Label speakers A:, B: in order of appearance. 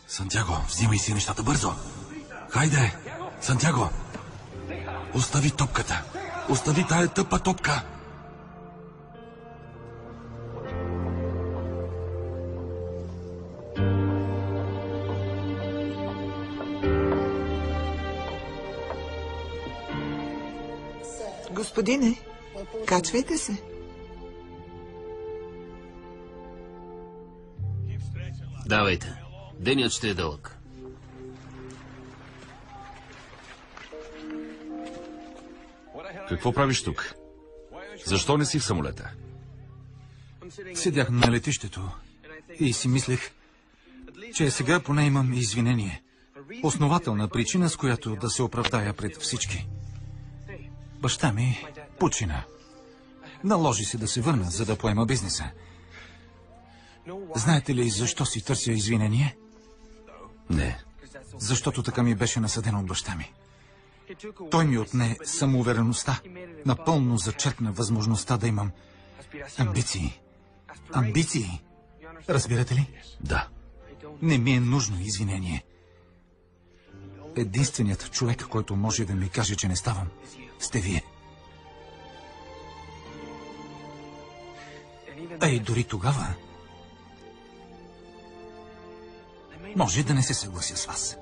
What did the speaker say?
A: Сантяго, взимай си нещата бързо. Хайде, Сантяго. Остави топката. Остави тая тъпа топка.
B: Господине, качвайте се.
C: Давайте. Денят ще е дълъг.
D: Какво правиш тук? Защо не си в самолета?
E: Седях на летището и си мислех, че сега поне имам извинение. Основателна причина, с която да се оправдая пред всички. Баща ми почина. Наложи се да се върна, за да поема бизнеса. Знаете ли защо си търся извинение?
D: Не.
E: Защото така ми беше насъдено от баща ми. Той ми отне самоувереността. Напълно зачеркна възможността да имам амбиции. Амбиции. Разбирате ли?
D: Да.
E: Не ми е нужно извинение. Единственият човек, който може да ми каже, че не ставам, сте вие. А и дори тогава може да не се съглася с вас.